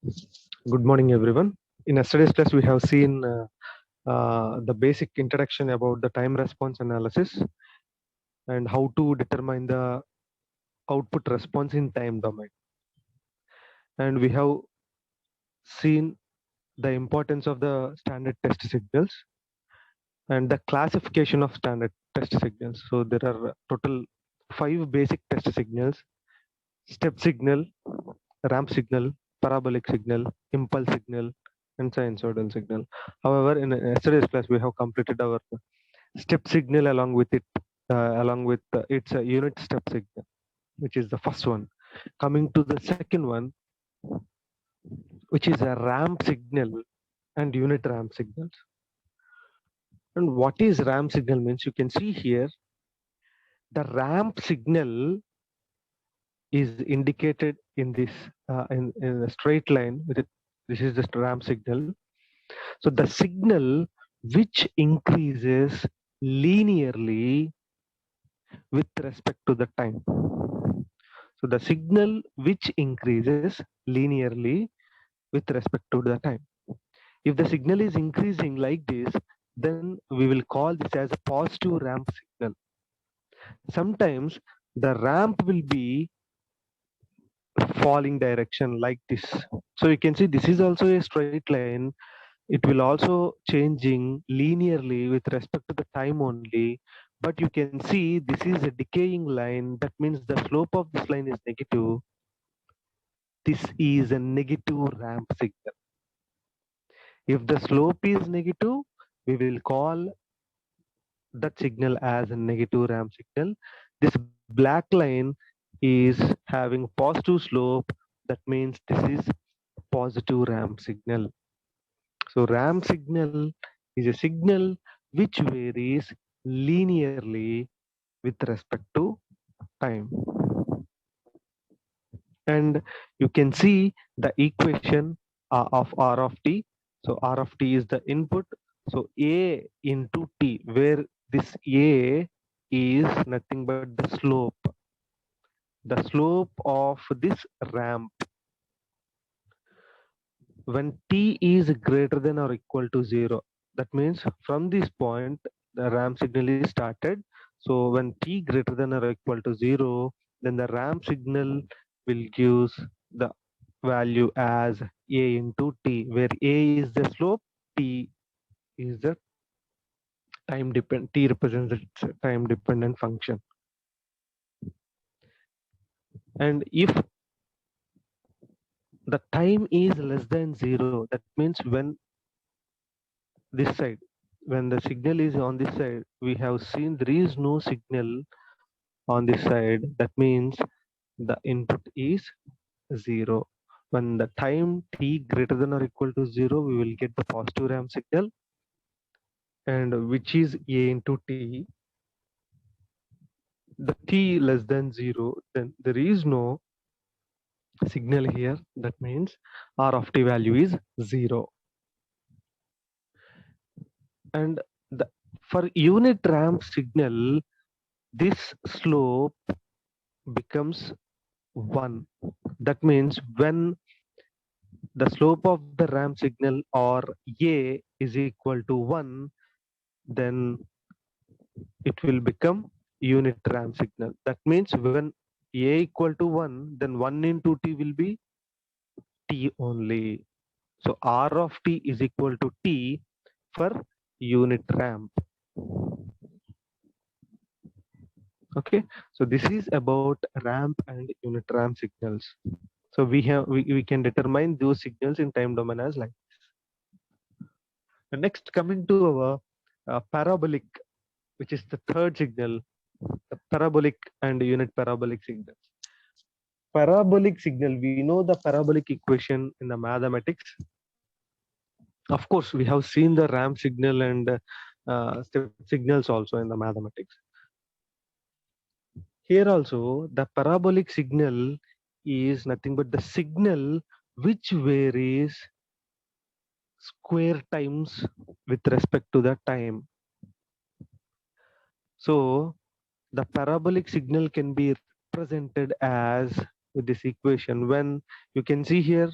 Good morning, everyone. In yesterday's class, we have seen the basic introduction about the time response analysis and how to determine the output response in time domain. And we have seen the importance of the standard test signals and the classification of standard test signals. So there are total 5 basic test signals: step signal, ramp signal, parabolic signal, impulse signal, and sinusoidal signal. However, in yesterday's class, we have completed our step signal along with its unit step signal, which is the first one. Coming to the second one, which is a ramp signal and unit ramp signals. And what is ramp signal means? You can see here the ramp signal is indicated in this in a straight line. This is the ramp signal. So the signal which increases linearly with respect to the time. So the signal which increases linearly with respect to the time. If the signal is increasing like this, then we will call this as a positive ramp signal. Sometimes the ramp will be falling direction like this. So you can see this is also a straight line. It will also changing linearly with respect to the time only, but you can see this is a decaying line. That means the slope of this line is negative. This is a negative ramp signal. If the slope is negative, we will call that signal as a negative ramp signal. This black line is having positive slope. That means this is positive ramp signal. So ramp signal is a signal which varies linearly with respect to time. And you can see the equation of R of t. So R of t is the input. So A into t, where this A is nothing but the slope. The slope of this ramp when t is greater than or equal to 0. That means from this point, the ramp signal is started. So when t greater than or equal to 0, then the ramp signal will give the value as a into t, where a is the slope, t is the t represents the time dependent function. And if the time is less than 0, that means when this side, when the signal is on this side, we have seen there is no signal on this side. That means the input is 0. When the time t greater than or equal to 0, we will get the positive ramp signal, and which is a into t. The t less than 0, then there is no signal here. That means r of t value is 0. And the, for unit ramp signal, this slope becomes 1. That means when the slope of the ramp signal or a is equal to 1, then it will become unit ramp signal. That means when a equal to 1, then 1 into t will be t only. So r of t is equal to t for unit ramp. Okay, so this is about ramp and unit ramp signals. So we can determine those signals in time domain as like this. Next, coming to our parabolic, which is the third signal, the parabolic and unit parabolic signals. Parabolic signal, we know the parabolic equation in the mathematics. Of course, we have seen the ramp signal and step signals also in the mathematics. Here also, the parabolic signal is nothing but the signal which varies square times with respect to the time. So the parabolic signal can be represented as with this equation. When you can see here,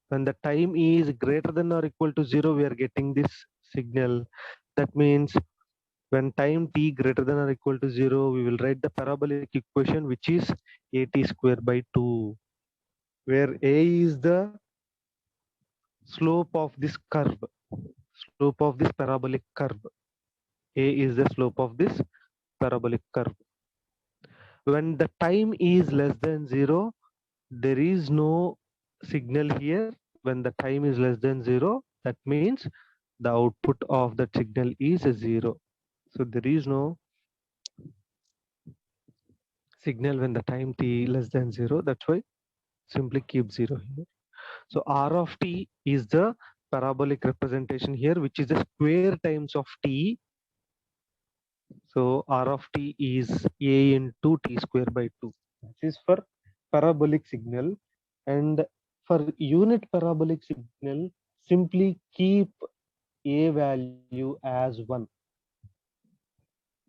When the time is greater than or equal to 0, we are getting this signal. That means when time t greater than or equal to 0, we will write the parabolic equation, which is at square by 2, where a is the slope of this curve, slope of this parabolic curve. A is the slope of this parabolic curve. When the time is less than 0, there is no signal here. When the time is less than 0, that means the output of that signal is a 0. So there is no signal when the time t less than 0. That's why simply keep 0 here. So r of t is the parabolic representation here, which is the square times of t. So r of t is a into t square by 2. This is for parabolic signal. And for unit parabolic signal, simply keep a value as 1.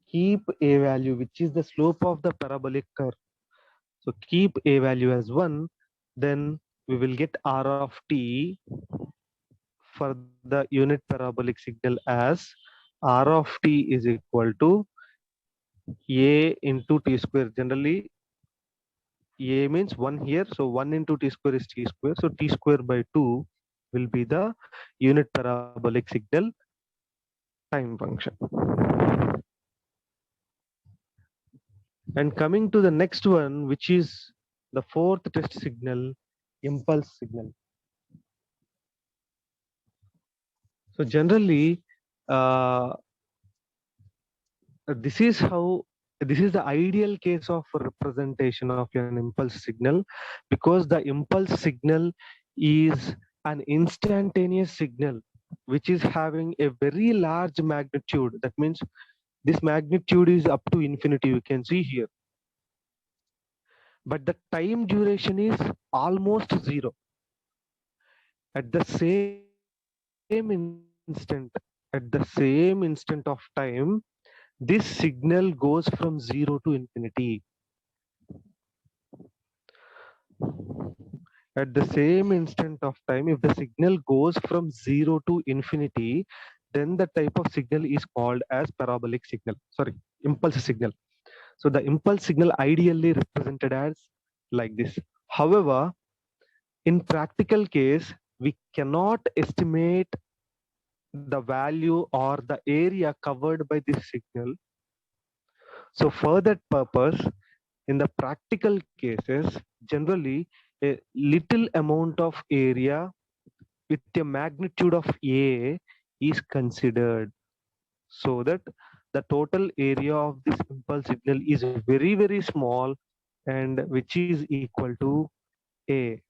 Keep a value, which is the slope of the parabolic curve. So keep a value as 1, then we will get r of t for the unit parabolic signal as r of t is equal to a into t square. Generally, a means 1 here, so 1 into t square is t square. So t square by 2 will be the unit parabolic signal time function. And coming to the next one, which is the fourth test signal, impulse signal. So generally, uh, this is how, this is the ideal case of representation of an impulse signal, because the impulse signal is an instantaneous signal which is having a very large magnitude. That means this magnitude is up to infinity, you can see here, but the time duration is almost 0. At the same instant of time, this signal goes from 0 to infinity. At the same instant of time, if the signal goes from 0 to infinity, then the type of signal is called as parabolic signal, sorry, impulse signal. So the impulse signal ideally represented as like this. However, in practical case, we cannot estimate the value or the area covered by this signal. So for that purpose, in the practical cases, generally a little amount of area with a magnitude of A is considered, so that the total area of this impulse signal is very, very small, and which is equal to A.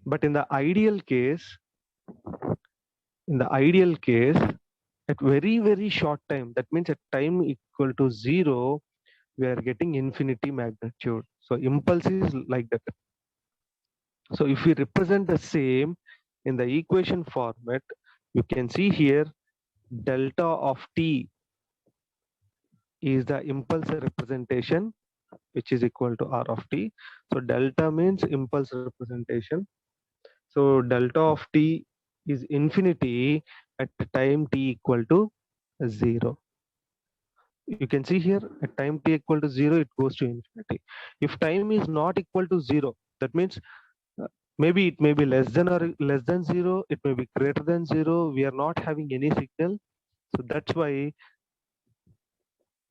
But in the ideal case, at very, very short time, that means at time equal to 0, we are getting infinity magnitude. So impulse is like that. So if we represent the same in the equation format, you can see here delta of t is the impulse representation, which is equal to r of t. So delta means impulse representation. So delta of t is infinity at time t equal to 0. You can see here at time t equal to 0, it goes to infinity. If time is not equal to 0, that means maybe it may be less than or less than 0, it may be greater than 0, we are not having any signal. So that's why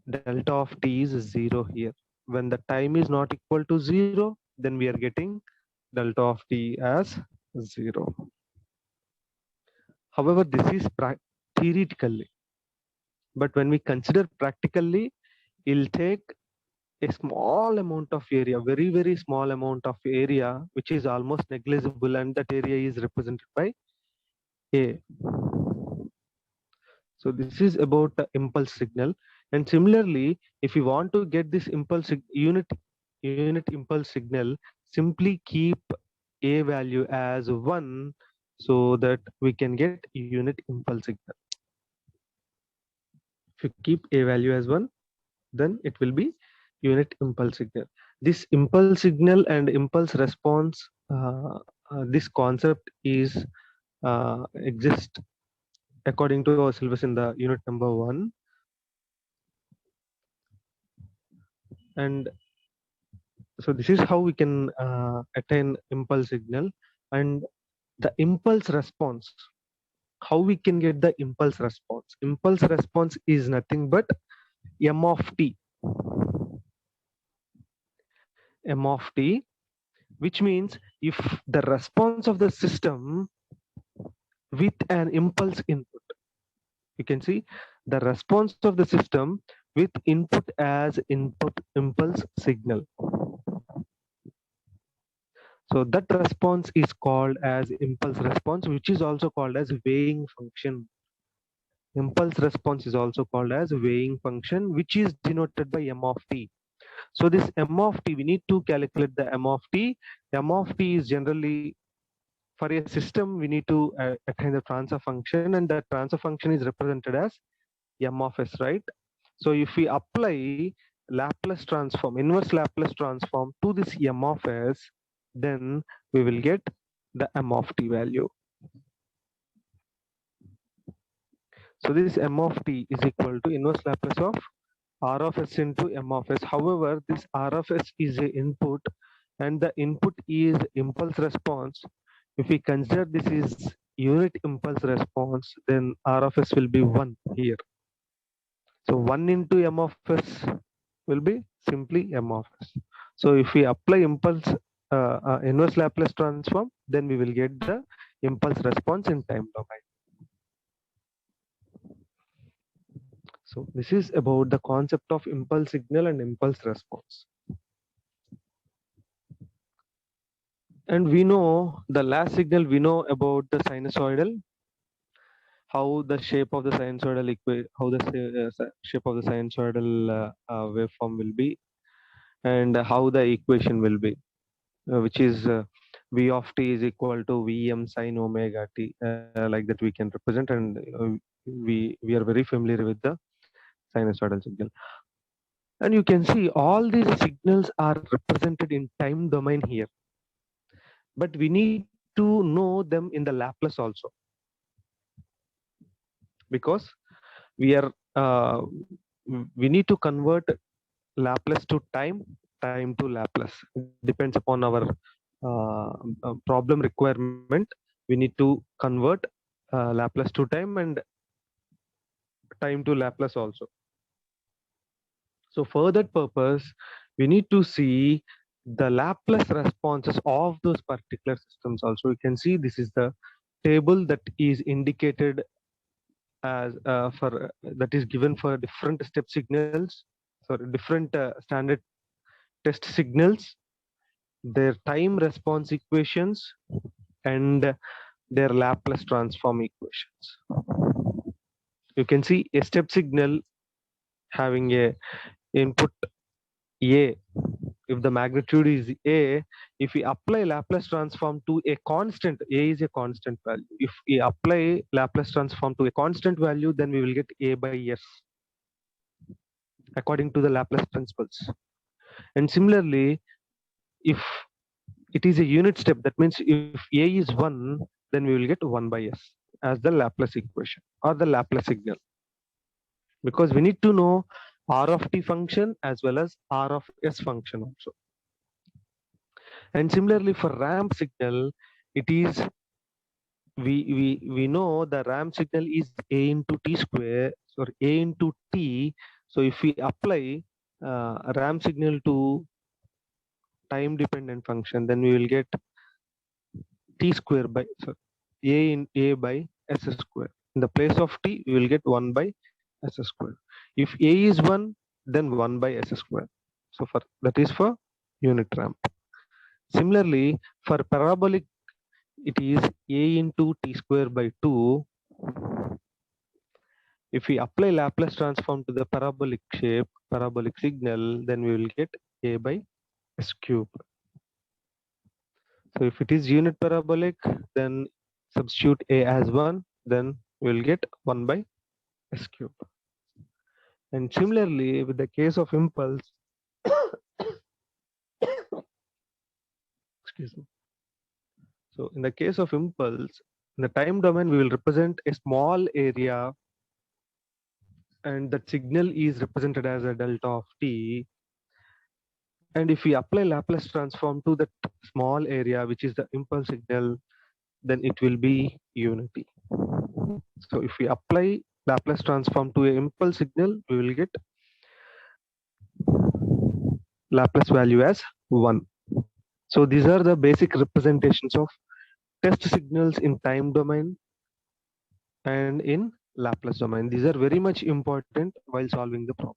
delta of t is 0 here. When the time is not equal to 0, then we are getting delta of t as 0. However, this is theoretically, but when we consider practically, it'll take a small amount of area, very, very small amount of area, which is almost negligible, and that area is represented by A. So this is about the impulse signal. And similarly, if you want to get this unit impulse signal, simply keep A value as 1, so that we can get unit impulse signal. If you keep A value as 1, then it will be unit impulse signal. This impulse signal and impulse response, this concept is exist according to our syllabus in the unit number 1. And so this is how we can attain impulse signal. And the impulse response, how we can get the impulse response. Impulse response is nothing but m of t. M of t, which means if the response of the system with an impulse input, you can see the response of the system with input as input impulse signal. So that response is called as impulse response, which is also called as weighing function. Impulse response is also called as weighing function, which is denoted by m of t. So this m of t, we need to calculate the m of t. M of t is generally, for a system, we need to attain the transfer function, and that transfer function is represented as m of s, right? So if we apply Laplace transform, inverse Laplace transform to this m of s, then we will get the m of t value. So this m of t is equal to inverse Laplace of r of s into m of s. However, this r of s is a input, and the input is impulse response. If we consider this is unit impulse response, then r of s will be 1 here. So 1 into m of s will be simply m of s. So if we apply impulse inverse Laplace transform, then we will get the impulse response in time domain. So this is about the concept of impulse signal and impulse response. And we know the last signal, we know about the sinusoidal, how the shape of the sinusoidal shape of the sinusoidal waveform will be, and how the equation will be, which is v of t is equal to vm sine omega t, like that we can represent. And we are very familiar with the sinusoidal signal. And you can see all these signals are represented in time domain here, but we need to know them in the Laplace also, because we are we need to convert Laplace to time, time to Laplace. It depends upon our problem requirement. We need to convert Laplace to time and time to Laplace also. So for that purpose, we need to see the Laplace responses of those particular systems also. You can see this is the table that is indicated as for that is given for different step signals, so different standard test signals, their time response equations, and their Laplace transform equations. You can see a step signal having a input a. If the magnitude is a, if we apply Laplace transform to a constant, a is a constant value. If we apply Laplace transform to a constant value, then we will get a by s according to the Laplace principles. And similarly, if it is a unit step, that means if a is 1, then we will get 1 by s as the Laplace equation or the Laplace signal, because we need to know r of t function as well as r of s function also. And similarly for ramp signal, it is we know the ramp signal is a into t square, or a into t. So if we apply ramp signal to time dependent function, then we will get t square by, sorry, a by s square. In the place of t, we will get 1 by s square. If a is 1, then 1 by s square. So for that is for unit ramp. Similarly, for parabolic, it is a into t square by 2. If we apply Laplace transform to the parabolic shape, parabolic signal, then we will get a by s cube. So if it is unit parabolic, then substitute a as 1, then we will get 1 by s cube. And similarly, with the case of impulse, Excuse me. So in the case of impulse, in the time domain, we will represent a small area, and that signal is represented as a delta of t. And if we apply Laplace transform to that small area, which is the impulse signal, then it will be unity. So if we apply Laplace transform to a impulse signal, we will get Laplace value as 1. So these are the basic representations of test signals in time domain and in Laplace domain. These are very much important while solving the problem.